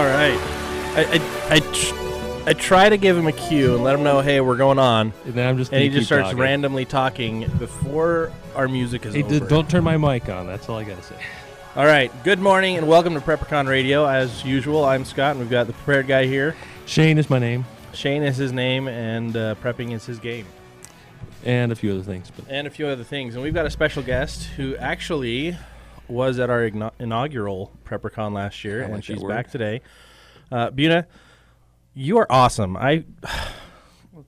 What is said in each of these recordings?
All right. I try to give him a cue and let him know, hey, we're going on. And then I'm just And he just starts talking. randomly talking before our music is over. Don't turn my mic on. That's all I got to say. All right. Good morning and welcome to PrepperCon Radio. As usual, I'm Scott, and we've got the prepared guy here. Shane is my name. Shane is his name, and prepping is his game. And a few other things. And we've got a special guest who actually was at our inaugural PrepperCon last year, and she's back today. Beuna, you are awesome.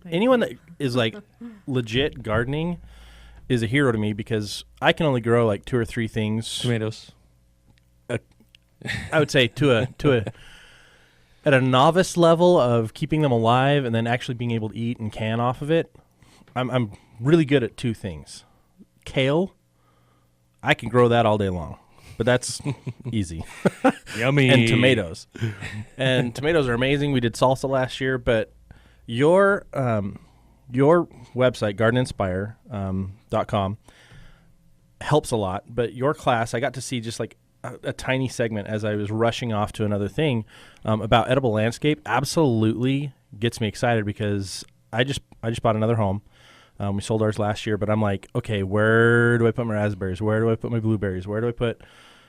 Anyone that is like legit gardening is a hero to me because I can only grow like 2 or 3 things. Tomatoes. I would say at a novice level of keeping them alive and then actually being able to eat and can off of it. I'm really good at 2 things. Kale, I can grow that all day long, but that's easy. Yummy. And tomatoes. And tomatoes are amazing. We did salsa last year, but your website, gardeninspire.com, helps a lot. But your class, I got to see just like a tiny segment as I was rushing off to another thing about edible landscape. Absolutely gets me excited because I just bought another home. We sold ours last year, but I'm like, okay, where do I put my raspberries? Where do I put my blueberries? Where do I put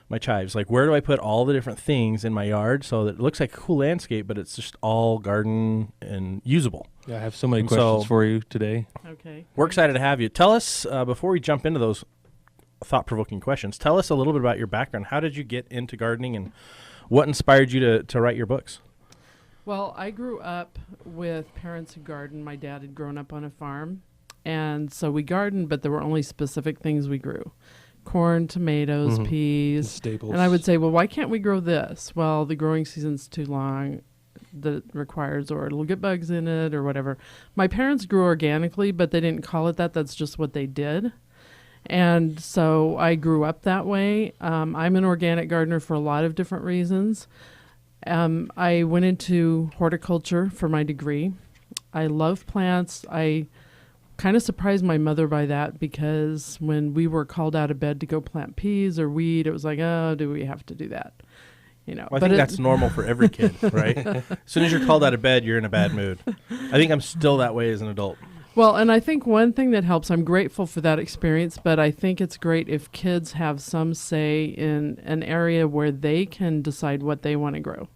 my chives? Like, where do I put all the different things in my yard so that it looks like a cool landscape, but it's just all garden and usable? Yeah, I have so many questions for you today. Okay. We're excited to have you. Tell us, before we jump into those thought-provoking questions, tell us a little bit about your background. How did you get into gardening, and what inspired you to write your books? Well, I grew up with parents who gardened. My dad had grown up on a farm, and so we gardened, but there were only specific things we grew. Corn, tomatoes, peas. Staples. And I would say, well, why can't we grow this? Well, the growing season's too long. That requires, or it'll get bugs in it or whatever. My parents grew organically, but they didn't call it that. That's just what they did. And so I grew up that way. I'm an organic gardener for a lot of different reasons. I went into horticulture for my degree. I love plants. I kind of surprised my mother by that because when we were called out of bed to go plant peas or weed, it was like, oh, do we have to do that? You know, well, I think that's normal for every kid, right? As soon as you're called out of bed, you're in a bad mood. I think I'm still that way as an adult. Well, and I think one thing that helps, I'm grateful for that experience, but I think it's great if kids have some say in an area where they can decide what they want to grow.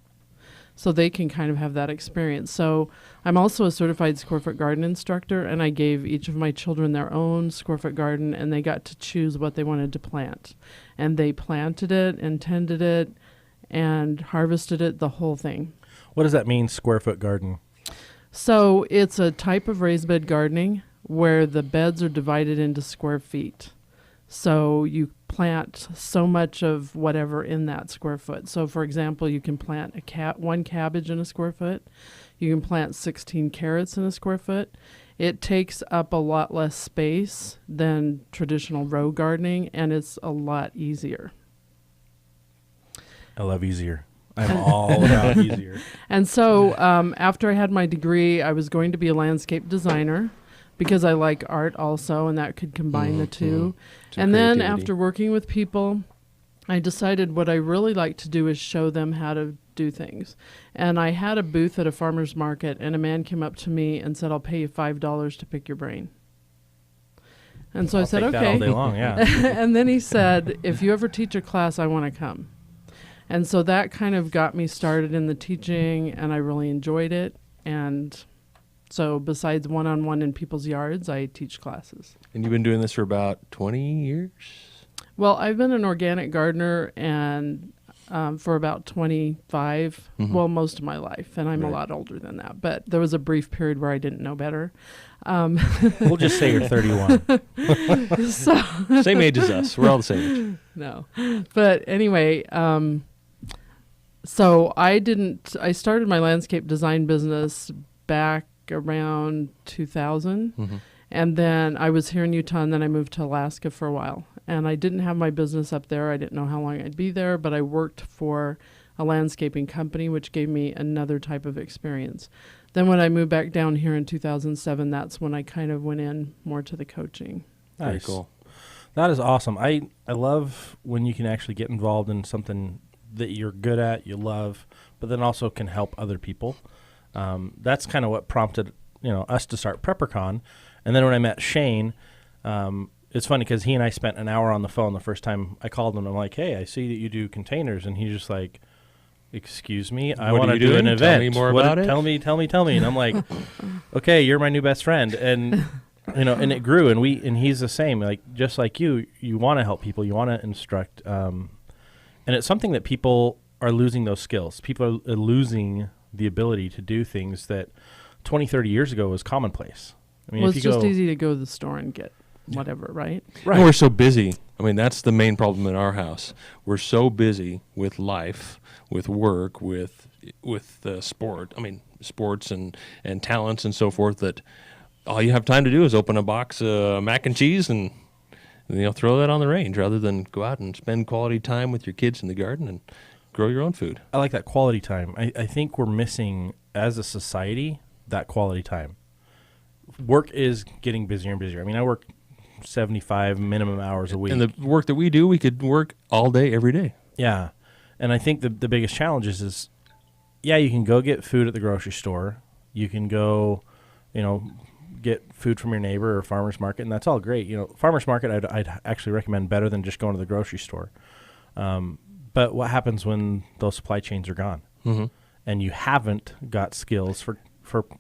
So they can kind of have that experience. So I'm also a certified square foot garden instructor, and I gave each of my children their own square foot garden, and they got to choose what they wanted to plant. And they planted it and tended it and harvested it, the whole thing. What does that mean, square foot garden? So it's a type of raised bed gardening where the beds are divided into square feet. So you plant so much of whatever in that square foot. So, for example, you can plant one cabbage in a square foot. You can plant 16 carrots in a square foot. It takes up a lot less space than traditional row gardening, and it's a lot easier. I love easier. I'm all about easier. And so after I had my degree, I was going to be a landscape designer because I like art also, and that could combine the two. And then after working with people, I decided what I really like to do is show them how to do things. And I had a booth at a farmer's market, and a man came up to me and said, I'll pay you $5 to pick your brain. And so I said, take okay. That all day long, yeah. And then he said, if you ever teach a class, I want to come. And so that kind of got me started in the teaching, and I really enjoyed it. And so besides one-on-one in people's yards, I teach classes. And you've been doing this for about 20 years? Well, I've been an organic gardener and for about 25, well, most of my life, and I'm a lot older than that. But there was a brief period where I didn't know better. We'll just say you're 31. Same age as us. We're all the same age. No. But anyway, so I started my landscape design business back around 2000. And then I was here in Utah, and then I moved to Alaska for a while. And I didn't have my business up there. I didn't know how long I'd be there, but I worked for a landscaping company, which gave me another type of experience. Then when I moved back down here in 2007, that's when I kind of went in more to the coaching. Nice. Very cool. That is awesome. I love when you can actually get involved in something that you're good at, you love, but then also can help other people. That's kind of what prompted us to start PrepperCon. And then when I met Shane, it's funny because he and I spent an hour on the phone the first time I called him. I'm like, hey, I see that you do containers, and he's just like, excuse me, I want to do an event. Tell me more about it. Tell me. And I'm like, okay, you're my new best friend. And and it grew, and he's the same. Like just like you want to help people, you want to instruct, and it's something that people are losing those skills. People are losing the ability to do things that 20, 30 years ago was commonplace. I mean, well, it's just easy to go to the store and get whatever, right? Right. And we're so busy. I mean, that's the main problem in our house. We're so busy with life, with work, with sport. I mean, sports and talents and so forth, that all you have time to do is open a box of mac and cheese and throw that on the range, rather than go out and spend quality time with your kids in the garden and grow your own food. I like that quality time. I think we're missing, as a society, that quality time. Work is getting busier and busier. I mean, I work 75 minimum hours a week. And the work that we do, we could work all day, every day. Yeah. And I think the biggest challenge is, you can go get food at the grocery store. You can go, get food from your neighbor or farmer's market, and that's all great. Farmer's market I'd actually recommend better than just going to the grocery store. But what happens when those supply chains are gone? Mm-hmm. And you haven't got skills for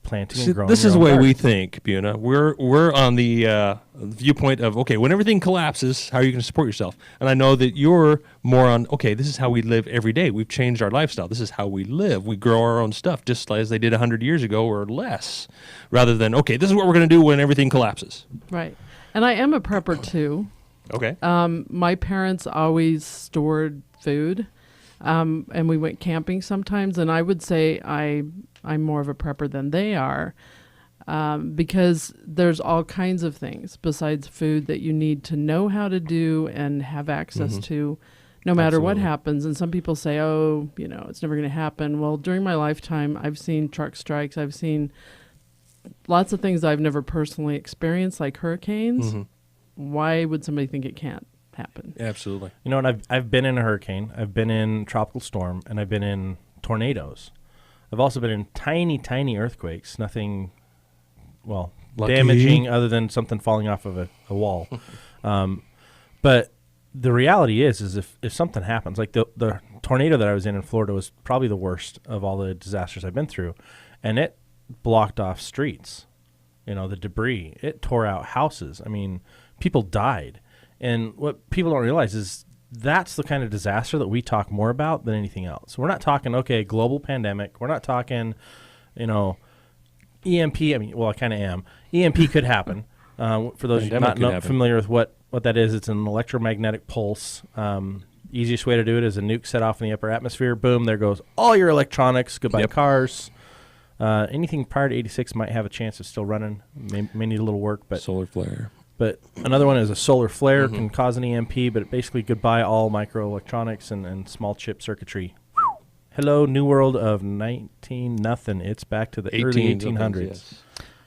planting and growing? This is the way we think, Beuna. We're on the viewpoint of, okay, when everything collapses, how are you going to support yourself? And I know that you're more on, okay, this is how we live every day. We've changed our lifestyle. This is how we live. We grow our own stuff, just as they did 100 years ago or less, rather than, okay, this is what we're going to do when everything collapses. Right. And I am a prepper too. Okay. My parents always stored food, and we went camping sometimes, and I would say I'm more of a prepper than they are, because there's all kinds of things besides food that you need to know how to do and have access to, no matter what happens. And some people say, oh, it's never going to happen. Well, during my lifetime, I've seen truck strikes. I've seen lots of things I've never personally experienced, like hurricanes. Why would somebody think it can't happen? Absolutely. And I've been in a hurricane, I've been in tropical storm, and I've been in tornadoes. I've also been in tiny, tiny earthquakes. Nothing, Lucky. damaging other than something falling off of a wall. But the reality is if something happens, like the tornado that I was in Florida was probably the worst of all the disasters I've been through, and it blocked off streets. The debris, it tore out houses. I mean, people died. And what people don't realize is that's the kind of disaster that we talk more about than anything else. We're not talking, global pandemic. We're not talking, EMP. I mean, I kind of am. EMP could happen. For those not familiar with what that is, it's an electromagnetic pulse. Easiest way to do it is a nuke set off in the upper atmosphere. Boom, there goes all your electronics. Goodbye cars. Anything prior to 86 might have a chance of still running. May need a little work, but solar flare. But another one is a solar flare can cause an EMP, but basically goodbye all microelectronics and small chip circuitry. Whew. Hello, new world of 19-nothing. It's back to the early 1800s. Yes.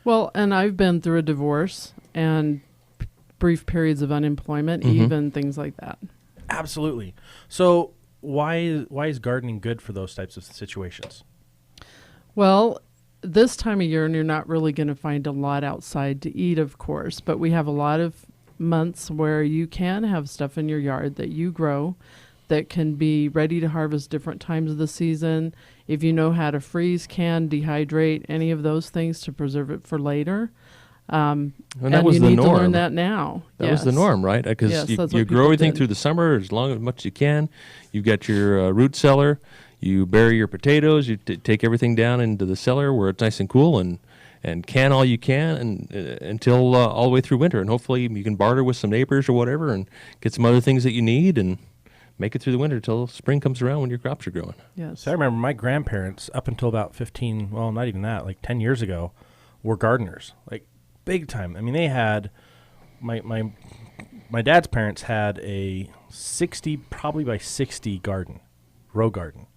Well, and I've been through a divorce and brief periods of unemployment, even things like that. Absolutely. So why is gardening good for those types of situations? Well, this time of year, and you're not really going to find a lot outside to eat, of course, but we have a lot of months where you can have stuff in your yard that you grow that can be ready to harvest different times of the season. If you know how to freeze, can, dehydrate, any of those things to preserve it for later. And that and was you the need norm. to learn that now. That was the norm, right? Because you grow everything through the summer as much as you can. You've got your root cellar. You bury your potatoes. You take everything down into the cellar where it's nice and cool, and can all you can until all the way through winter. And hopefully you can barter with some neighbors or whatever and get some other things that you need and make it through the winter until spring comes around when your crops are growing. Yes. So I remember my grandparents, up until about 15, well, not even that, like 10 years ago, were gardeners, like big time. I mean, they had, my dad's parents had a 60, probably by 60 garden, row garden.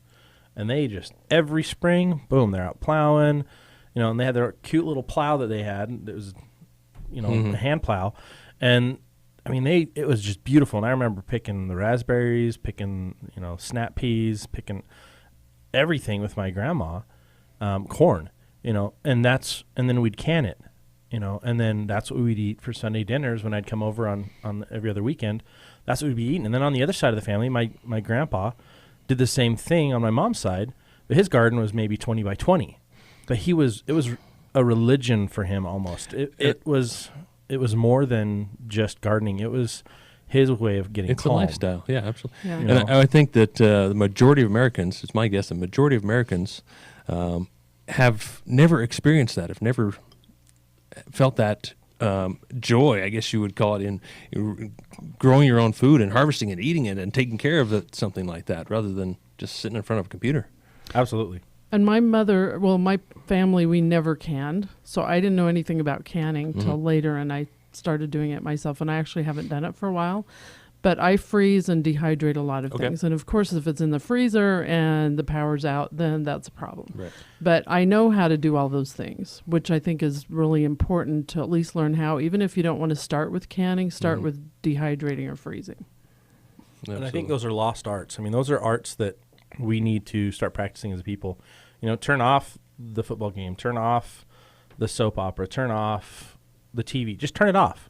And they just, every spring, boom, they're out plowing, and they had their cute little plow that they had. It was, a hand plow. And I mean, it was just beautiful. And I remember picking the raspberries, picking, snap peas, picking everything with my grandma, corn, and then we'd can it, and then that's what we'd eat for Sunday dinners when I'd come over on every other weekend. That's what we'd be eating. And then on the other side of the family, my grandpa did the same thing on my mom's side, but his garden was maybe 20 by 20. But it was a religion for him almost. It was more than just gardening. It was his way of getting calm. It's a lifestyle. Yeah, absolutely. Yeah. And I think that the majority of Americans, it's my guess, the majority of Americans have never experienced that, have never felt that joy, I guess you would call it, in growing your own food and harvesting it, eating it, and taking care of it, something like that, rather than just sitting in front of a computer. Absolutely. And my family, we never canned, so I didn't know anything about canning till later, and I started doing it myself, and I actually haven't done it for a while. But I freeze and dehydrate a lot of things. And, of course, if it's in the freezer and the power's out, then that's a problem. Right. But I know how to do all those things, which I think is really important to at least learn how. Even if you don't want to start with canning, start with dehydrating or freezing. Absolutely. And I think those are lost arts. I mean, those are arts that we need to start practicing as people. Turn off the football game, turn off the soap opera, turn off the TV. Just turn it off.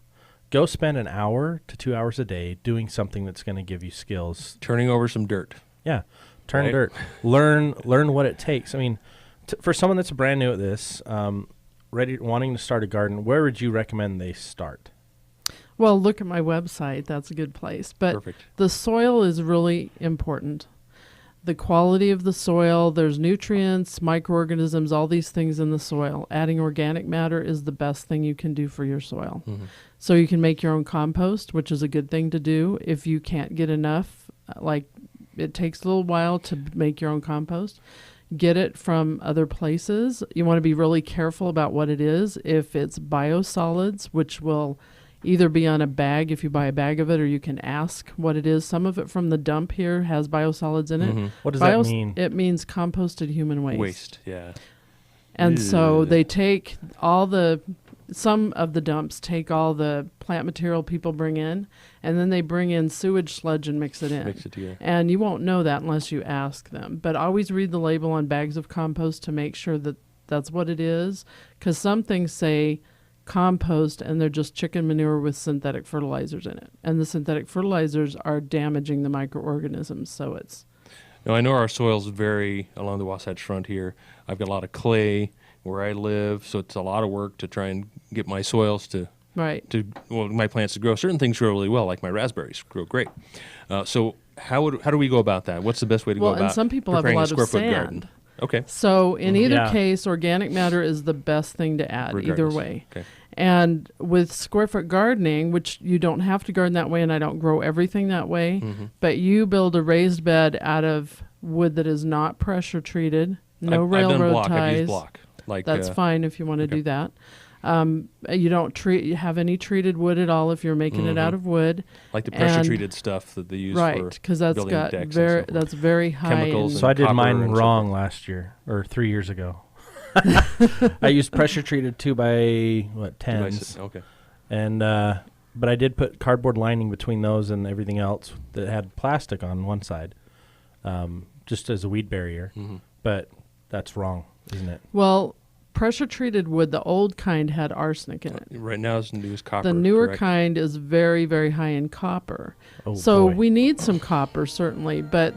Go spend an hour to 2 hours a day doing something that's going to give you skills. Turning over some dirt. Yeah, turn dirt. Learn what it takes. I mean, for someone that's brand new at this, wanting to start a garden, where would you recommend they start? Well, look at my website. That's a good place. But the soil is really important. The quality of the soil, there's nutrients, microorganisms, all these things in the soil. Adding organic matter is the best thing you can do for your soil. So you can make your own compost, which is a good thing to do. If you can't get enough, like it takes a little while to make your own compost, get it from other places. You want to be really careful about what it is. If it's biosolids, which will either be on a bag if you buy a bag of it, or you can ask what it is. Some of it from the dump here has biosolids in it. What does that mean? It means composted human waste. Yeah. And so they take some of the dumps take all the plant material people bring in, and then they bring in sewage sludge and mix it in. Mix it together. And you won't know that unless you ask them. But always read the label on bags of compost to make sure that that's what it is, because some things say compost and they're just chicken manure with synthetic fertilizers in it, and the synthetic fertilizers are damaging the microorganisms. So it's now I know our soils vary along the Wasatch Front here. I've got a lot of clay where I live, so it's a lot of work to try and get my soils my plants to grow. Certain things grow really well, like my raspberries grow great. So how do we go about that? What's the best way to go about and some people have a lot of sand. Garden? Okay. So in either case, organic matter is the best thing to add, either way. Okay. And with square foot gardening, which you don't have to garden that way, and I don't grow everything that way, but you build a raised bed out of wood that is not pressure treated, no railroad ties. I've used block. That's fine if you want to do that. You don't have any treated wood at all if you're making it out of wood. Like the pressure-treated stuff that they use for because that's building decks that's very high. Chemicals. So I did mine wrong last year, or 3 years ago. I used pressure-treated 2x10s. Okay. And but I did put cardboard lining between those and everything else that had plastic on one side, just as a weed barrier. But that's wrong, isn't it? Well, pressure-treated wood, the old kind, had arsenic in it. Right now, the new is copper. The newer kind is very, very high in copper. We need some copper, certainly, but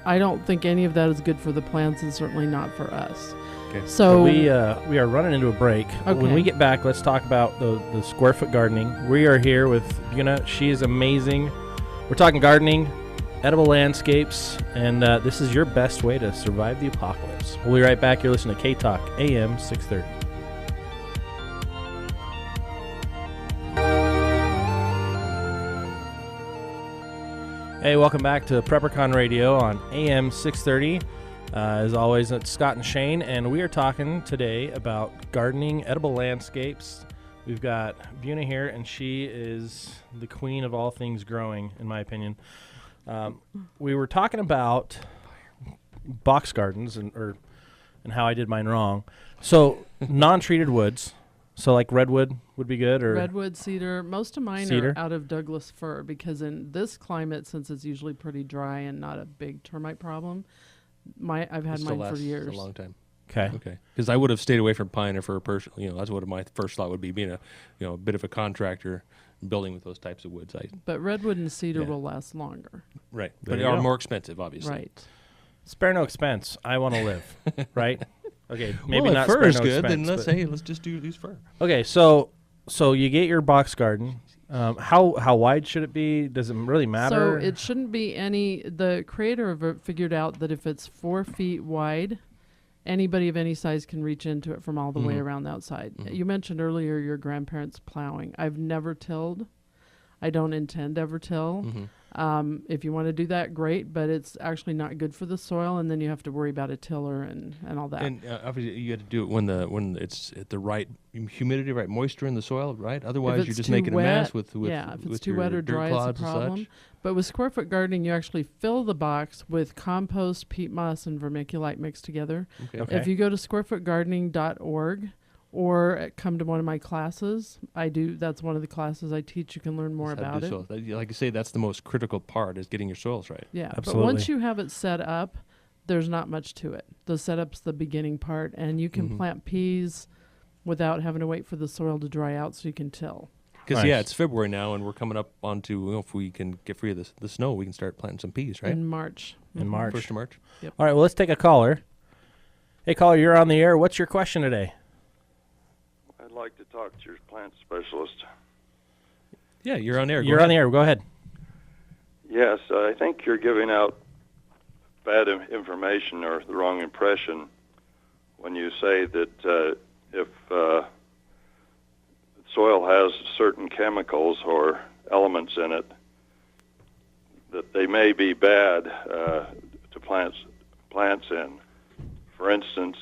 I don't think any of that is good for the plants, and certainly not for us. Okay. So we are running into a break. Okay. When we get back, let's talk about the square foot gardening. We are here with Beuna. She is amazing. We're talking gardening, edible landscapes, and this is your best way to survive the apocalypse. We'll be right back. You're listening to K-Talk, AM 630. Hey, welcome back to PrepperCon Radio on AM 630. As always, it's Scott and Shane, and we are talking today about gardening, edible landscapes. We've got Beuna here, and she is the queen of all things growing, in my opinion. We were talking about box gardens and how I did mine wrong. So non-treated woods, so like redwood, would be good, or redwood, cedar. Most of mine are out of Douglas fir, because in this climate, since it's usually pretty dry and not a big termite problem, I've had mine for years. A long time. Okay. Because I would have stayed away from pine if for a person. That's what my first thought would be, being a bit of a contractor building with those types of woods. But redwood and cedar will last longer. Right, but they are more expensive, obviously. Right. Spare no expense. I want to live. Right. Okay. Maybe if not fir is no good. Expense, then let's just use fir. Okay. So you get your box garden. How wide should it be? Does it really matter? So it shouldn't be any. The creator of it figured out that if it's 4 feet wide, anybody of any size can reach into it from all the way around the outside. You mentioned earlier your grandparents plowing. I've never tilled. I don't intend to ever till. If you want to do that, great, but it's actually not good for the soil, and then you have to worry about a tiller and all that. And obviously you got to do it when it's at the right humidity, right moisture in the soil, right? Otherwise, you're just making a mess with if it's too your wet or dirt dry, clods it's a problem. and such. But with square foot gardening, you actually fill the box with compost, peat moss, and vermiculite mixed together. Okay. If you go to squarefootgardening.org or come to one of my classes, that's one of the classes I teach. You can learn more about it. Like I say, that's the most critical part, is getting your soils right. Yeah, absolutely. But once you have it set up, there's not much to it. The setup's the beginning part, and you can plant peas without having to wait for the soil to dry out so you can till. Because it's February now, and we're coming up onto, if we can get free of the snow, we can start planting some peas, right? In March. In March. 1st of March. Yep. All right, well, let's take a caller. Hey, caller, you're on the air. What's your question today? I'd like to talk to your plant specialist. Yeah, you're on air. You're on the air. Go ahead. Yes, I think you're giving out bad information or the wrong impression when you say that if soil has certain chemicals or elements in it, that they may be bad to plants in. For instance,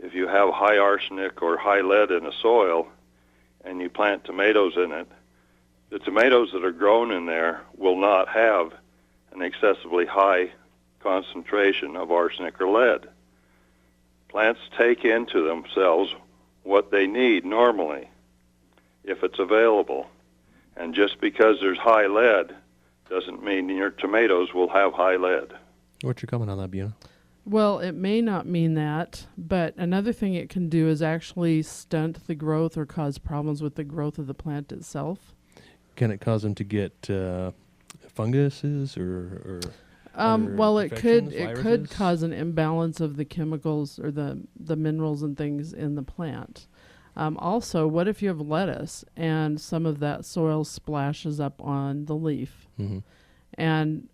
if you have high arsenic or high lead in a soil and you plant tomatoes in it, the tomatoes that are grown in there will not have an excessively high concentration of arsenic or lead. Plants take into themselves what they need normally, if it's available. And just because there's high lead doesn't mean your tomatoes will have high lead. What's your comment on that, Beuna? Well, it may not mean that, but another thing it can do is actually stunt the growth or cause problems with the growth of the plant itself. Can it cause them to get funguses or well, it could viruses? cause an imbalance of the chemicals or the minerals and things in the plant. Also, what if you have lettuce and some of that soil splashes up on the leaf? And,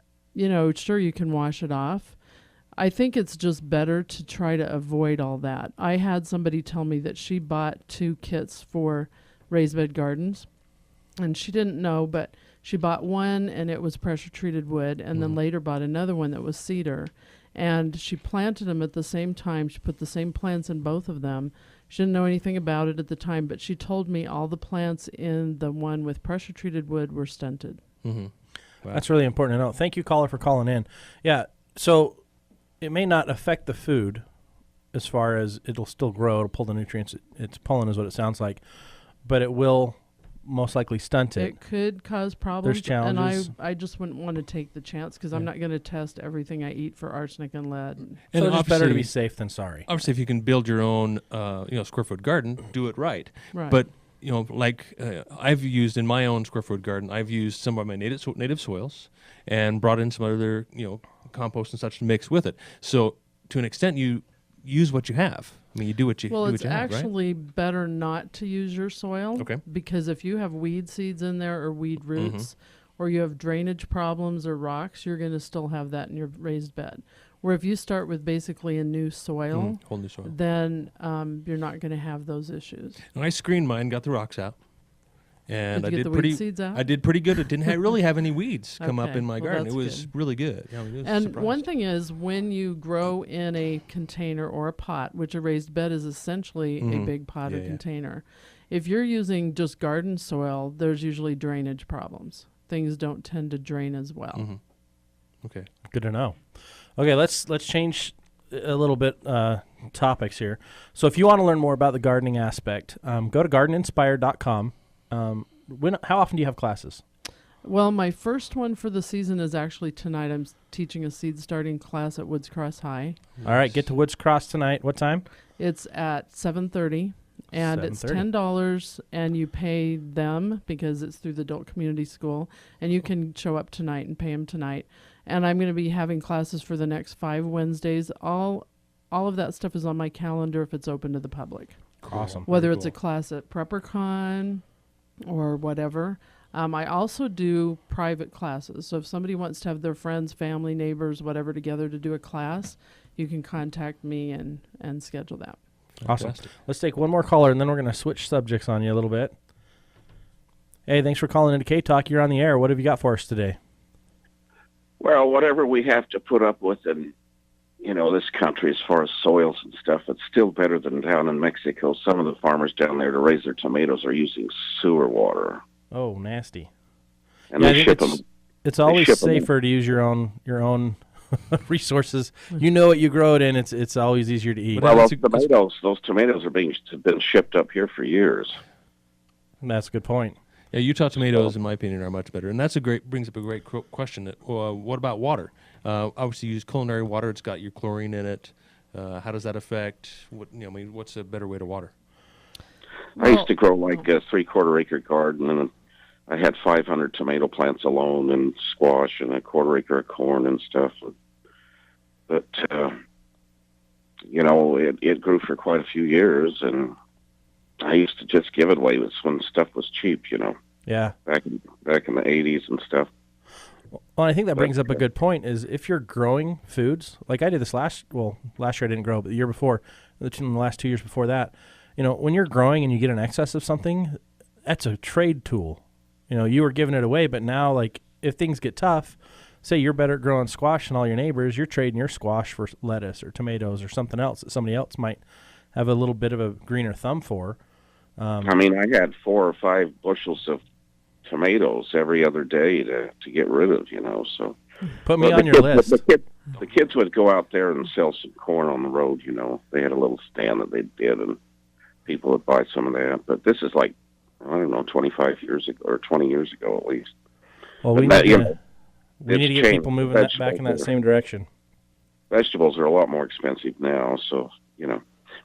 sure, you can wash it off. I think it's just better to try to avoid all that. I had somebody tell me that she bought 2 kits for raised bed gardens, and she didn't know, but she bought one and it was pressure treated wood, and then later bought another one that was cedar, and she planted them at the same time. She put the same plants in both of them. She didn't know anything about it at the time, but she told me all the plants in the one with pressure treated wood were stunted. Wow. That's really important to know. Thank you, caller, for calling in. Yeah, so it may not affect the food as far as it'll still grow. It'll pull the nutrients it's pulling, is what it sounds like, but it will most likely stunt it. It could cause problems. There's challenges. And I just wouldn't want to take the chance because I'm not going to test everything I eat for arsenic and lead. So it's just better to be safe than sorry. Obviously, if you can build your own square foot garden, do it right. Right. But I've used in my own square foot garden, I've used some of my native soils and brought in some other compost and such to mix with it. So to an extent, you use what you have. I mean, you do what you Well, do it's what you have, actually better not to use your soil. Okay. Because if you have weed seeds in there or weed roots, or you have drainage problems or rocks, you're going to still have that in your raised bed. Where if you start with basically a new soil, whole new soil, then you're not going to have those issues. And I screened mine, got the rocks out. And Did you get the weed seeds out? I did pretty good. It didn't really have any weeds come up Okay. in my Well, garden. It that's was good. really good. Yeah, I was And surprised. one thing is, when you grow in a container or a pot, which a raised bed is essentially a big pot or container, if you're using just garden soil, there's usually drainage problems. Things don't tend to drain as well. Okay. Good to know. Okay, let's change a little bit topics here. So if you want to learn more about the gardening aspect, go to gardeninspire.com. How often do you have classes? Well, my first one for the season is actually tonight. I'm teaching a seed starting class at Woods Cross High. All right, get to Woods Cross tonight. What time? It's at 7:30, and it's $10, and you pay them because it's through the adult community school, and you can show up tonight and pay them tonight. And I'm going to be having classes for the next 5 Wednesdays. All of that stuff is on my calendar if it's open to the public. Awesome. Whether it's a class at PrepperCon or whatever. I also do private classes. So if somebody wants to have their friends, family, neighbors, whatever together to do a class, you can contact me and schedule that. Awesome. Let's take one more caller, and then we're going to switch subjects on you a little bit. Hey, thanks for calling into K-Talk. You're on the air. What have you got for us today? Well, whatever we have to put up with in, this country as far as soils and stuff, it's still better than down in Mexico. Some of the farmers down there to raise their tomatoes are using sewer water. Oh, nasty. And they ship them. It's always safer to use your own resources. You know what you grow it in. It's always easier to eat. Well, those tomatoes have been shipped up here for years. That's a good point. Yeah, Utah tomatoes, in my opinion, are much better, and brings up a great question. What about water? Obviously, you use culinary water. It's got your chlorine in it. How does that affect? What's a better way to water? I used to grow like a 3/4 acre garden, and I had 500 tomato plants alone, and squash, and a 1/4 acre of corn and stuff. But it grew for quite a few years, and I used to just give it away. It was when stuff was cheap, Yeah. Back in the 80s and stuff. Well, I think that brings up a good point. Is if you're growing foods, like I did this last year I didn't grow, but the year before, in the last 2 years before that, when you're growing and you get an excess of something, that's a trade tool. You were giving it away, but now, like, if things get tough, say you're better at growing squash than all your neighbors, you're trading your squash for lettuce or tomatoes or something else that somebody else might have a little bit of a greener thumb for. I had 4 or 5 bushels of tomatoes every other day to get rid of, so. Put me on your list. The kids would go out there and sell some corn on the road, They had a little stand that they did, and people would buy some of that. But this is like, 25 years ago or 20 years ago at least. Well, we need to get people moving back in that same direction. Vegetables are a lot more expensive now, so,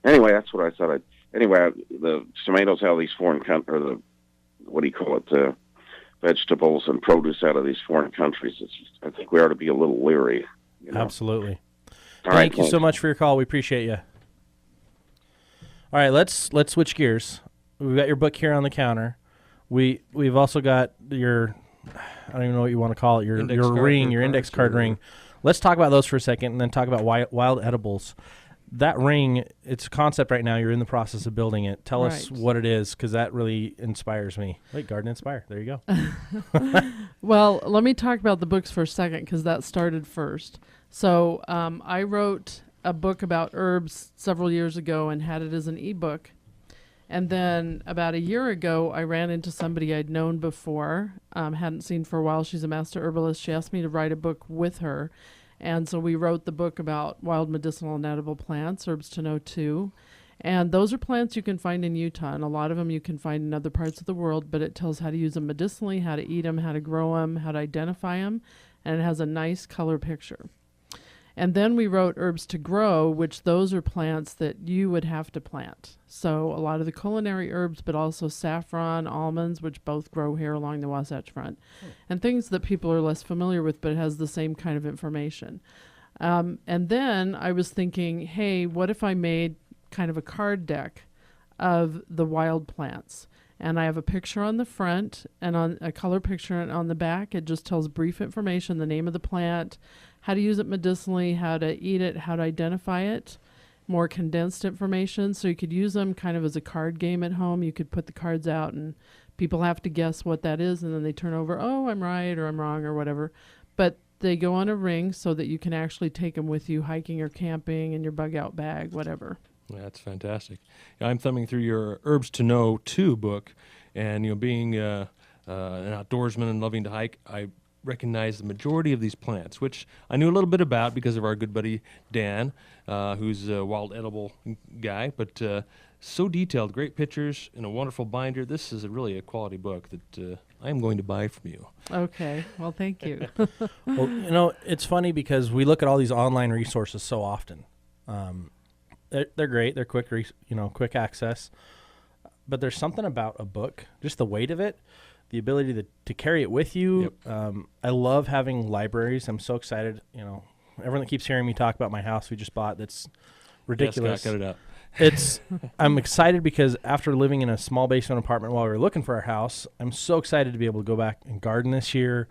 Anyway, that's what I thought. The tomatoes out of these foreign countries, the vegetables and produce out of these foreign countries, I think we ought to be a little leery. Absolutely. Thank you so much for your call. We appreciate you. All right, let's switch gears. We've got your book here on the counter. We've also got your, I don't even know what you want to call it, your index card ring. Let's talk about those for a second, and then talk about wild edibles. That ring, it's a concept right now. You're in the process of building it. Tell us what it is, because that really inspires me. Wait, Garden Inspire. There you go. Well, let me talk about the books for a second, because that started first. So I wrote a book about herbs several years ago and had it as an ebook. And then about a year ago, I ran into somebody I'd known before, hadn't seen for a while. She's a master herbalist. She asked me to write a book with her. And so we wrote the book about wild medicinal and edible plants, Herbs to Know Too. And those are plants you can find in Utah, and a lot of them you can find in other parts of the world, but it tells how to use them medicinally, how to eat them, how to grow them, how to identify them, and it has a nice color picture. And then we wrote Herbs to Grow, which those are plants that you would have to plant. So a lot of the culinary herbs, but also saffron, almonds, which both grow here along the Wasatch Front, and things that people are less familiar with, but it has the same kind of information. And then I was thinking, hey, what if I made kind of a card deck of the wild plants? And I have a picture on the front and on a color picture, and on the back it just tells brief information, the name of the plant, how to use it medicinally, how to eat it, how to identify it, more condensed information. So you could use them kind of as a card game at home. You could put the cards out and people have to guess what that is, and then they turn over, oh, I'm right or I'm wrong or whatever. But they go on a ring so that you can actually take them with you hiking or camping in your bug out bag, whatever. That's fantastic. I'm thumbing through your Herbs to Know Too book, and being an outdoorsman and loving to hike, I recognize the majority of these plants, which I knew a little bit about because of our good buddy Dan, who's a wild edible guy, but so detailed, great pictures, and a wonderful binder. This is really a quality book that I am going to buy from you. Okay, well, thank you. Well, it's funny because we look at all these online resources so often. They're great. They're quick, quick access. But there's something about a book, just the weight of it, the ability to carry it with you. Yep. I love having libraries. I'm so excited. Everyone that keeps hearing me talk about my house we just bought, that's ridiculous. Yes, Scott, cut it out. I'm excited because after living in a small basement apartment while we were looking for our house, I'm so excited to be able to go back and garden this year,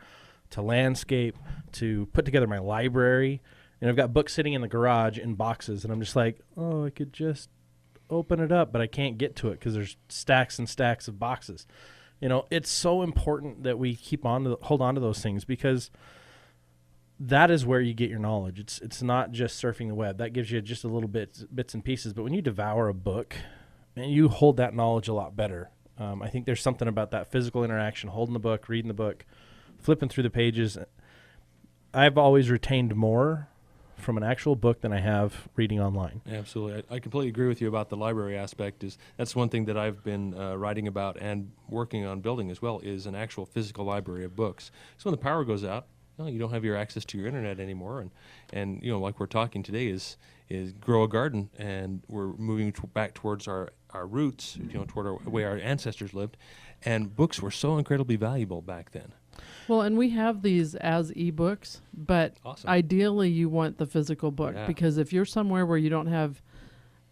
to landscape, to put together my library. And I've got books sitting in the garage in boxes, and I'm just like, I could just open it up, but I can't get to it because there's stacks and stacks of boxes. It's so important that we hold on to those things, because that is where you get your knowledge. It's not just surfing the web. That gives you just a little bits and pieces. But when you devour a book, man, you hold that knowledge a lot better. I think there's something about that physical interaction, holding the book, reading the book, flipping through the pages. I've always retained more from an actual book than I have reading online. Absolutely. I completely agree with you about the library aspect. That's one thing that I've been writing about and working on building as well, is an actual physical library of books. So when the power goes out, you don't have your access to your internet anymore. And like we're talking today is grow a garden, and we're moving back towards our roots, toward the way our ancestors lived. And books were so incredibly valuable back then. Well, and we have these as ebooks, but Awesome. Ideally you want the physical book, because if you're somewhere where you don't have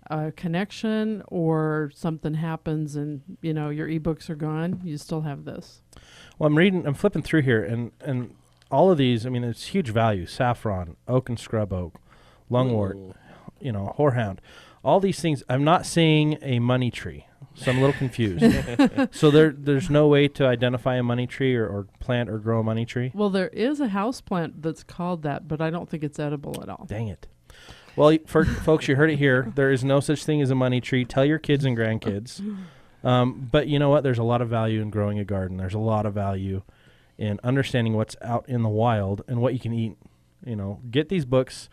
a connection or something happens and, your ebooks are gone, you still have this. Well, I'm flipping through here, and all of these, it's huge value. Saffron, oak and scrub oak, lungwort, horehound. All these things, I'm not seeing a money tree. So I'm a little confused. So there's no way to identify a money tree or plant or grow a money tree? Well, there is a house plant that's called that, but I don't think it's edible at all. Dang it. Well, for folks, you heard it here. There is no such thing as a money tree. Tell your kids and grandkids. But you know what? There's a lot of value in growing a garden. There's a lot of value in understanding what's out in the wild and what you can eat. Get these books.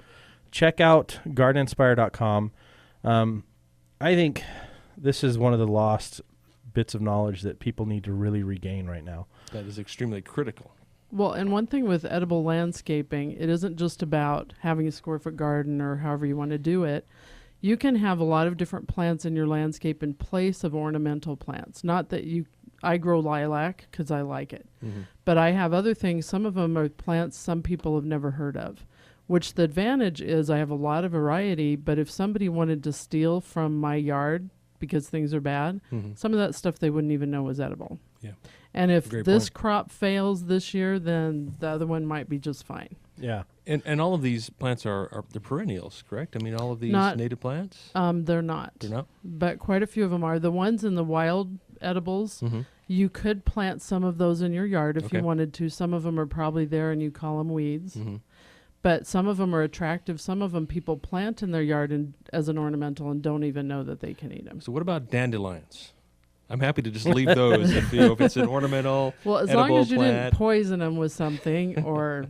Check out gardeninspire.com. I think this is one of the lost bits of knowledge that people need to really regain right now. That is extremely critical. Well, and one thing with edible landscaping, it isn't just about having a square-foot garden or however you want to do it. You can have a lot of different plants in your landscape in place of ornamental plants. Not that I grow lilac because I like it. Mm-hmm. But I have other things. Some of them are plants some people have never heard of, which the advantage is I have a lot of variety, but if somebody wanted to steal from my yard because things are bad, some of that stuff they wouldn't even know was edible. Yeah. And if this crop fails this year, then the other one might be just fine. Yeah. And all of these plants are the perennials, correct? All of these native plants? They're not. They're not? But quite a few of them are. The ones in the wild edibles, you could plant some of those in your yard if you wanted to. Some of them are probably there and you call them weeds. But some of them are attractive. Some of them people plant in their yard as an ornamental and don't even know that they can eat them. So what about dandelions? I'm happy to just leave those if it's an ornamental. Well, as long as you didn't poison them with something or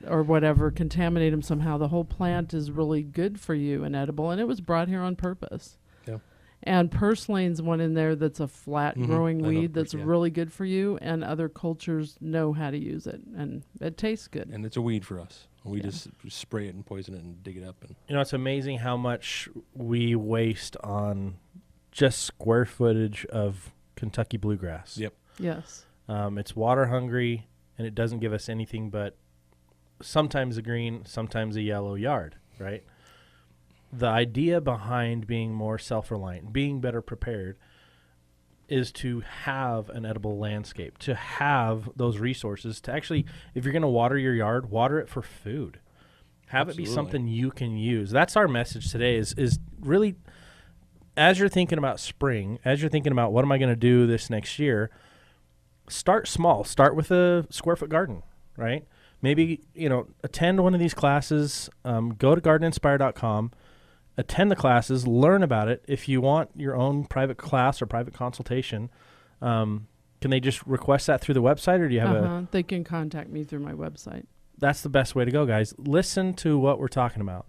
whatever, contaminate them somehow, the whole plant is really good for you and edible. And it was brought here on purpose. Yeah. And purslane's one in there that's a flat growing weed that's really good for you, and other cultures know how to use it, and it tastes good. And it's a weed for us. We just spray it and poison it and dig it up. And it's amazing how much we waste on just square footage of Kentucky bluegrass. Yep. Yes. It's water hungry, and it doesn't give us anything but sometimes a green, sometimes a yellow yard, right? The idea behind being more self-reliant, being better prepared, is to have an edible landscape, to have those resources, to actually, if you're going to water your yard, water it for food. Have Absolutely. It be something you can use. That's our message today is really, as you're thinking about spring, as you're thinking about what am I going to do this next year, start small. Start with a square-foot garden, right? Maybe, attend one of these classes, go to gardeninspire.com, attend the classes, learn about it. If you want your own private class or private consultation, can they just request that through the website, or do you have They can contact me through my website. That's the best way to go, guys. Listen to what we're talking about.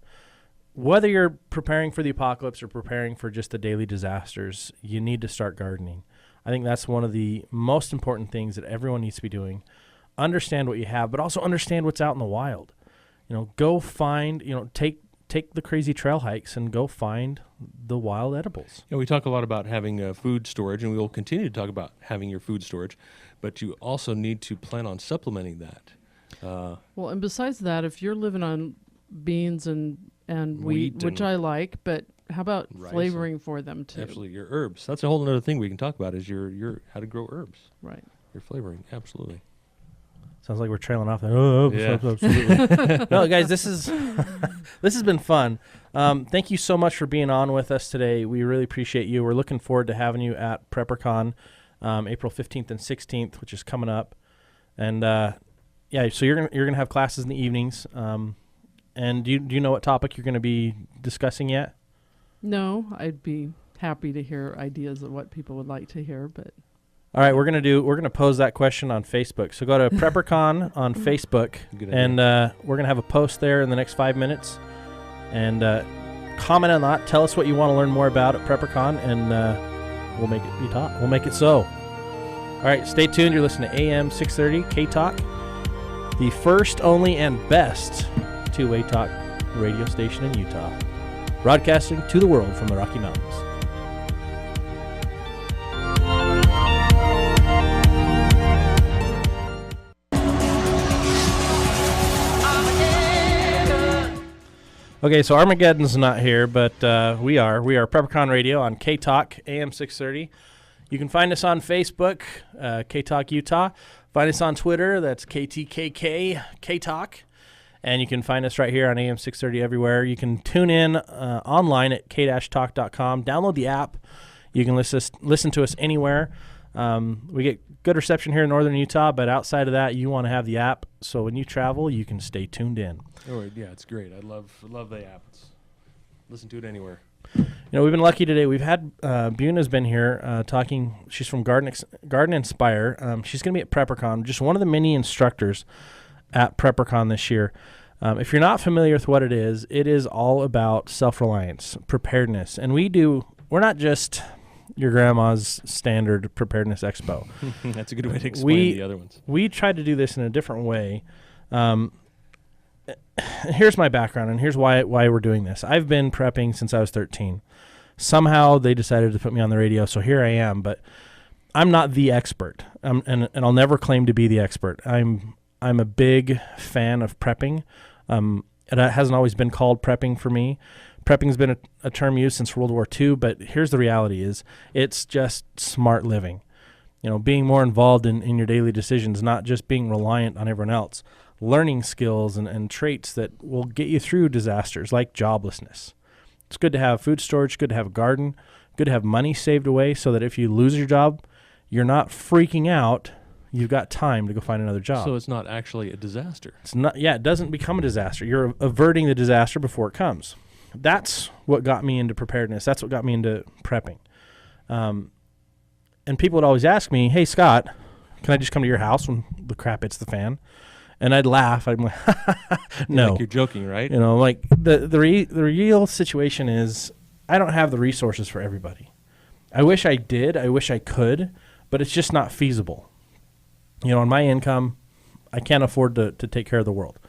Whether you're preparing for the apocalypse or preparing for just the daily disasters, you need to start gardening. I think that's one of the most important things that everyone needs to be doing. Understand what you have, but also understand what's out in the wild. Go find, take the crazy trail hikes and go find the wild edibles. We talk a lot about having food storage, and we will continue to talk about having your food storage, but you also need to plan on supplementing that. Well, and besides that, if you're living on beans and wheat, which I like, but how about flavoring for them too? Absolutely, your herbs. That's a whole other thing we can talk about is your how to grow herbs. Right. Your flavoring, absolutely. Sounds like we're trailing off there. Absolutely. No, guys, this has been fun. Thank you so much for being on with us today. We really appreciate you. We're looking forward to having you at PrepperCon, April 15th and 16th, which is coming up. And so you're gonna have classes in the evenings. And do you know what topic you're going to be discussing yet? No, I'd be happy to hear ideas of what people would like to hear, but. All right, we're gonna pose that question on Facebook. So go to PrepperCon on Facebook, and we're gonna have a post there in the next 5 minutes, and comment on that. Tell us what you want to learn more about at PrepperCon, and we'll make it be taught. We'll make it so. All right, stay tuned. You're listening to AM 630 K Talk, the first, only, and best two-way talk radio station in Utah, broadcasting to the world from the Rocky Mountains. Okay, so Armageddon's not here, but we are. We are PrepperCon Radio on K Talk AM 630. You can find us on Facebook, K Talk Utah. Find us on Twitter. That's KTKK K Talk. And you can find us right here on AM 630 everywhere. You can tune in online at k-talk.com. Download the app. You can listen to us anywhere. We get good reception here in northern Utah, but outside of that, you want to have the app. So when you travel, you can stay tuned in. Oh, yeah, it's great. I love the app. Listen to it anywhere. We've been lucky today. We've had Beuna's been here talking. She's from Garden Inspire. She's going to be at PrepperCon, just one of the many instructors at PrepperCon this year. If you're not familiar with what it is all about self-reliance, preparedness. And we're not just your grandma's standard preparedness expo. That's a good way to explain the other ones. We tried to do this in a different way. Here's my background, and here's why we're doing this. I've been prepping since I was 13. Somehow they decided to put me on the radio, so here I am. But I'm not the expert, and I'll never claim to be the expert. I'm a big fan of prepping. It hasn't always been called prepping for me. Prepping's been a term used since World War II, but here's the reality is it's just smart living. Being more involved in your daily decisions, not just being reliant on everyone else. Learning skills and traits that will get you through disasters like joblessness. It's good to have food storage, good to have a garden, good to have money saved away so that if you lose your job, you're not freaking out. You've got time to go find another job. So it's not actually a disaster. It's not. Yeah, it doesn't become a disaster. You're averting the disaster before it comes. That's what got me into preparedness. That's what got me into prepping. And people would always ask me, "Hey, Scott, can I just come to your house when the crap hits the fan?" And I'd laugh. I'm like, "No, like you're joking, right?" Like the real situation is, I don't have the resources for everybody. I wish I did. I wish I could, but it's just not feasible. On my income, I can't afford to take care of the world.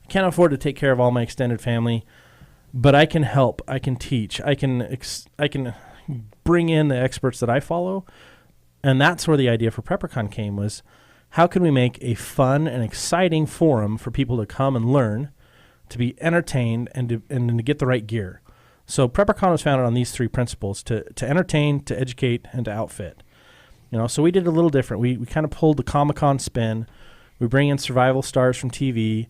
I can't afford to take care of all my extended family, but I can help. I can teach. I can bring in the experts that I follow, and that's where the idea for PrepperCon came was, how can we make a fun and exciting forum for people to come and learn, to be entertained, and to get the right gear? So PrepperCon was founded on these three principles: to entertain, to educate, and to outfit. So we did a little different. We kind of pulled the Comic-Con spin. We bring in survival stars from TV,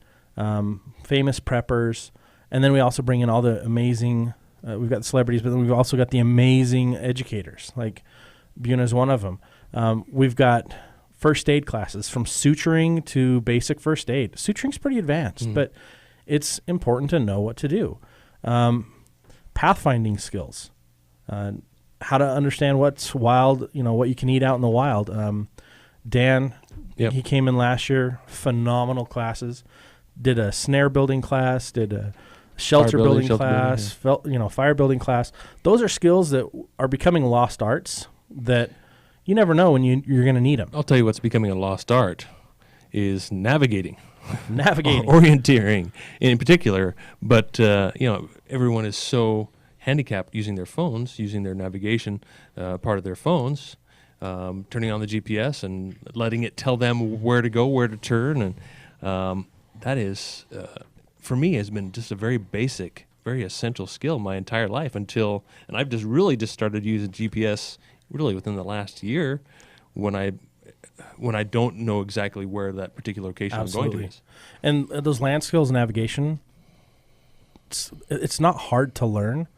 famous preppers, and then we also bring in all the amazing, we've got the celebrities, but then we've also got the amazing educators, like Beuna's one of them. We've got first aid classes from suturing to basic first aid. Suturing's pretty advanced, but it's important to know what to do. Pathfinding skills, how to understand what's wild, what you can eat out in the wild. Dan, Yep. he came in last year, phenomenal classes. Did a snare building class, did a shelter building class, fire building class. Those are skills that are becoming lost arts that you never know when you're going to need them. I'll tell you what's becoming a lost art is navigating. Orienteering in particular, but everyone is so handicapped using their phones, using their navigation part of their phones, turning on the GPS and letting it tell them where to go, where to turn, and that is, for me, has been just a very basic, very essential skill my entire life and I've just started using GPS really within the last year when I don't know exactly where that particular location Absolutely. I'm going to is. And those land skills navigation, it's not hard to learn.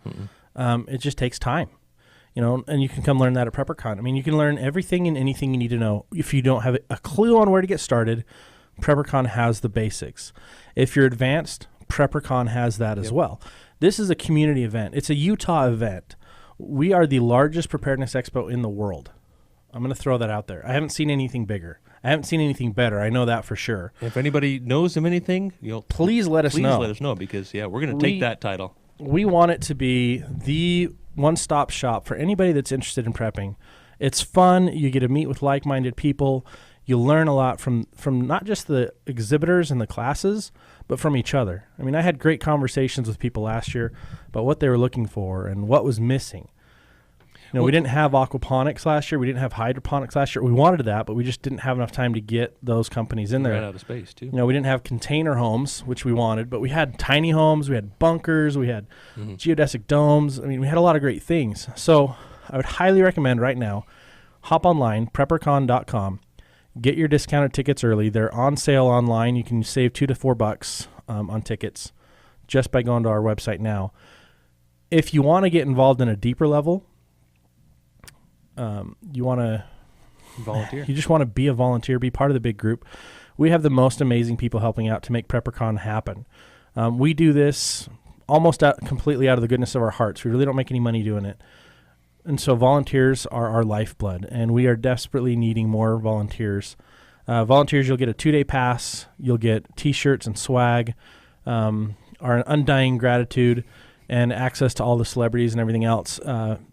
It just takes time, and you can come learn that at PrepperCon. I mean, you can learn everything and anything you need to know. If you don't have a clue on where to get started, PrepperCon has the basics. If you're advanced, PrepperCon has that as well. This is a community event. It's a Utah event. We are the largest preparedness expo in the world. I'm going to throw that out there. I haven't seen anything bigger. I haven't seen anything better. I know that for sure. If anybody knows of anything, please let us know. Please let us know because, we're going to take that title. We want it to be the one-stop shop for anybody that's interested in prepping. It's fun. You get to meet with like-minded people. You learn a lot from not just the exhibitors and the classes, but from each other. I mean, I had great conversations with people last year about what they were looking for and what was missing. We didn't have aquaponics last year. We didn't have hydroponics last year. We wanted that, but we just didn't have enough time to get those companies in there. Ran out of space, too. We didn't have container homes, which we wanted, but we had tiny homes. We had bunkers. We had geodesic domes. I mean, we had a lot of great things. So I would highly recommend right now, hop online, PrepperCon.com. Get your discounted tickets early. They're on sale online. You can save $2 to $4 on tickets just by going to our website now. If you want to get involved in a deeper level, you want to volunteer. You just want to be a volunteer, be part of the big group. We have the most amazing people helping out to make PrepperCon happen. We do this almost completely out of the goodness of our hearts. We really don't make any money doing it. And so volunteers are our lifeblood, and we are desperately needing more volunteers. Volunteers, you'll get a 2-day pass. You'll get T-shirts and swag, our undying gratitude, and access to all the celebrities and everything else.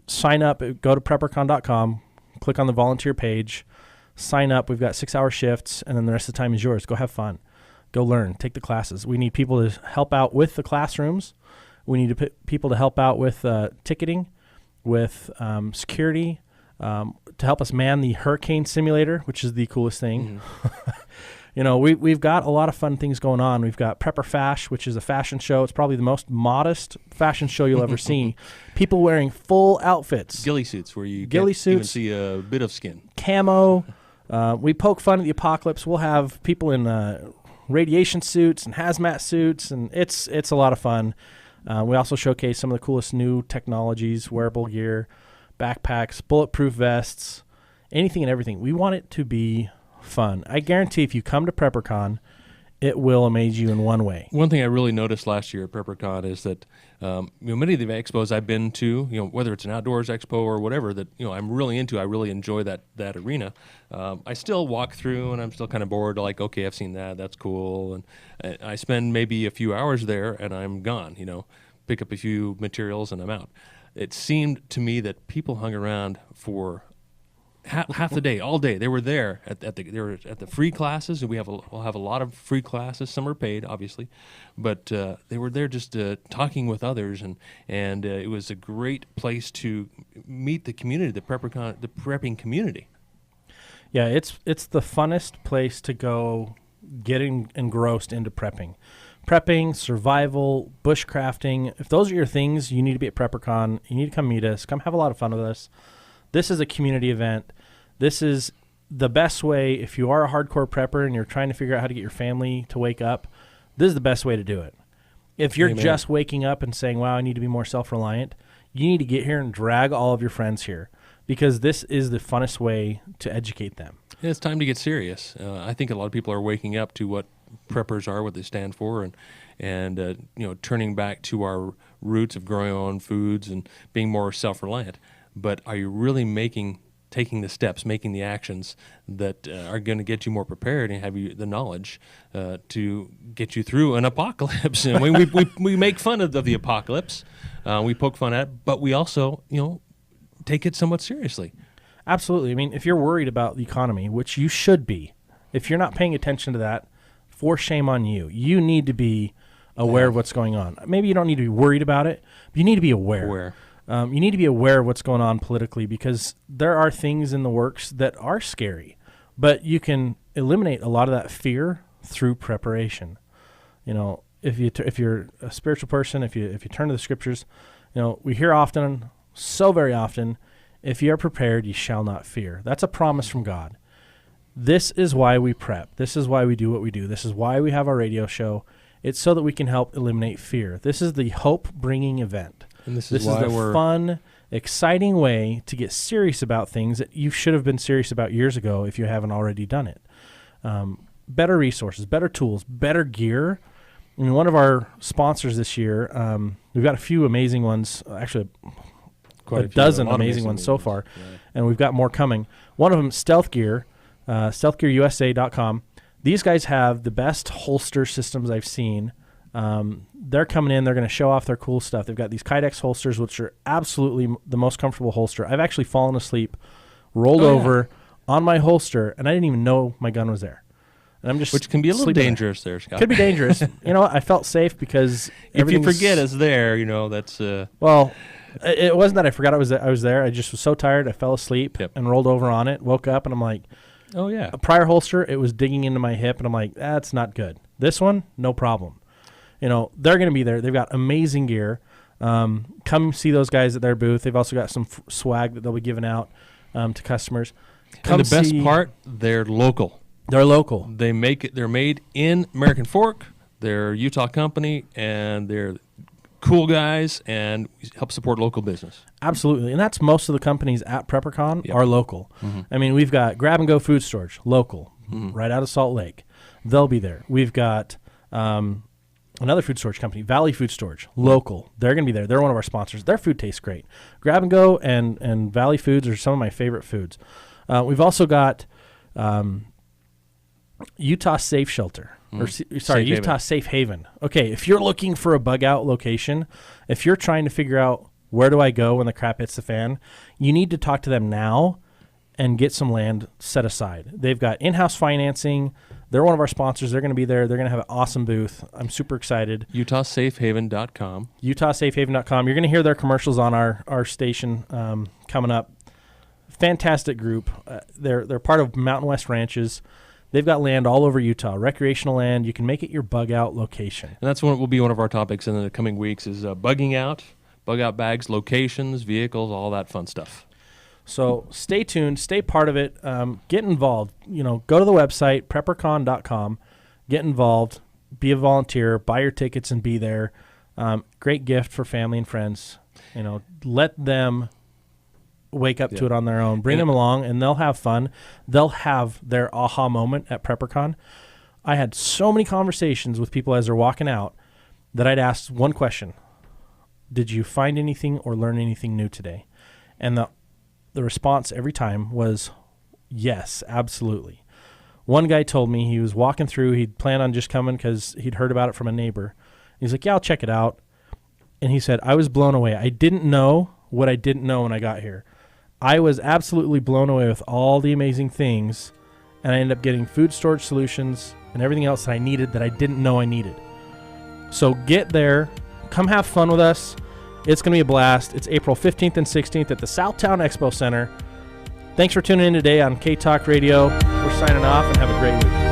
Sign up. Go to PrepperCon.com. Click on the volunteer page. Sign up. We've got 6-hour shifts, and then the rest of the time is yours. Go have fun. Go learn. Take the classes. We need people to help out with the classrooms. We need people to help out with ticketing, with security, to help us man the hurricane simulator, which is the coolest thing. We've got a lot of fun things going on. We've got Prepper Fash, which is a fashion show. It's probably the most modest fashion show you'll ever see. People wearing full outfits. Ghillie suits where you can't even see a bit of skin. Camo. We poke fun at the apocalypse. We'll have people in radiation suits and hazmat suits, and it's a lot of fun. We also showcase some of the coolest new technologies, wearable gear, backpacks, bulletproof vests, anything and everything. We want it to be fun. I guarantee if you come to PrepperCon, it will amaze you in one way. One thing I really noticed last year at PrepperCon is that many of the expos I've been to, whether it's an outdoors expo or whatever that I'm really into, I really enjoy that arena. I still walk through and I'm still kind of bored. Like, okay, I've seen that. That's cool. And I spend maybe a few hours there and I'm gone. Pick up a few materials and I'm out. It seemed to me that people hung around for half the day, all day. They were there at the free classes, and we'll have a lot of free classes. Some are paid, obviously, but they were there just talking with others, and it was a great place to meet the community, the prepping community. Yeah, it's the funnest place to go, getting engrossed into prepping, survival, bushcrafting. If those are your things, you need to be at PrepperCon. You need to come meet us. Come have a lot of fun with us. This is a community event. This is the best way. If you are a hardcore prepper and you're trying to figure out how to get your family to wake up, this is the best way to do it. If you're just waking up and saying, wow, I need to be more self-reliant, you need to get here and drag all of your friends here, because this is the funnest way to educate them. It's time to get serious. I think a lot of people are waking up to what preppers are, what they stand for, and turning back to our roots of growing our own foods and being more self-reliant. But are you really making taking the steps, making the actions that are going to get you more prepared and have you the knowledge to get you through an apocalypse. And we make fun of the apocalypse, we poke fun at it, but we also, take it somewhat seriously. Absolutely. I mean, if you're worried about the economy, which you should be, if you're not paying attention to that, for shame on you. You need to be aware of what's going on. Maybe you don't need to be worried about it, but you need to be aware. You need to be aware of what's going on politically, because there are things in the works that are scary, but you can eliminate a lot of that fear through preparation. If you're a spiritual person, if you turn to the scriptures, we hear often, so very often, if you are prepared, you shall not fear. That's a promise from God. This is why we prep. This is why we do what we do. This is why we have our radio show. It's so that we can help eliminate fear. This is the hope-bringing event. And this is the fun, exciting way to get serious about things that you should have been serious about years ago if you haven't already done it. Better resources, better tools, better gear. I mean, one of our sponsors this year, we've got a few amazing ones, actually quite a dozen amazing ones so far, and we've got more coming. One of them, Stealth Gear, stealthgearusa.com. These guys have the best holster systems I've seen. They're coming in. They're going to show off their cool stuff. They've got these Kydex holsters, which are absolutely the most comfortable holster. I've actually fallen asleep, rolled over on my holster, and I didn't even know my gun was there. And I'm just which can be a little dangerous there, Scott. Could be dangerous. You know what? I felt safe because if you forget it's there, that's well. It wasn't that I forgot I was there. I just was so tired. I fell asleep and rolled over on it. Woke up and I'm like, oh yeah. A prior holster, it was digging into my hip, and I'm like, that's not good. This one, no problem. They're going to be there. They've got amazing gear. Come see those guys at their booth. They've also got some swag that they'll be giving out to customers. And the best part, they're local. They're local. They're made in American Fork. They're a Utah company, and they're cool guys, and help support local business. Absolutely, and that's most of the companies at PrepperCon are local. Mm-hmm. I mean, we've got Grab and Go Food Storage, local, right out of Salt Lake. They'll be there. We've got another food storage company, Valley Food Storage, local. They're going to be there. They're one of our sponsors. Their food tastes great. Grab and Go and Valley Foods are some of my favorite foods. We've also got Utah Safe Shelter. Utah Safe Haven. Okay, if you're looking for a bug out location, if you're trying to figure out where do I go when the crap hits the fan, you need to talk to them now and get some land set aside. They've got in-house financing. They're one of our sponsors. They're going to be there. They're going to have an awesome booth. I'm super excited. UtahSafeHaven.com. UtahSafeHaven.com. You're going to hear their commercials on our station coming up. Fantastic group. They're part of Mountain West Ranches. They've got land all over Utah, recreational land. You can make it your bug out location. And that's what will be one of our topics in the coming weeks is bugging out, bug out bags, locations, vehicles, all that fun stuff. So stay tuned, stay part of it, get involved. Go to the website, PrepperCon.com, get involved, be a volunteer, buy your tickets and be there. Great gift for family and friends. Let them wake up to it on their own. Bring them along, and they'll have fun. They'll have their aha moment at PrepperCon. I had so many conversations with people as they're walking out that I'd asked one question. Did you find anything or learn anything new today? And the response every time was, yes, absolutely. One guy told me he was walking through. He'd planned on just coming because he'd heard about it from a neighbor. He's like, yeah, I'll check it out. And he said, I was blown away. I didn't know what I didn't know when I got here. I was absolutely blown away with all the amazing things, and I ended up getting food storage solutions and everything else that I needed that I didn't know I needed. So get there. Come have fun with us. It's going to be a blast. It's April 15th and 16th at the Southtown Expo Center. Thanks for tuning in today on K-Talk Radio. We're signing off, and have a great week.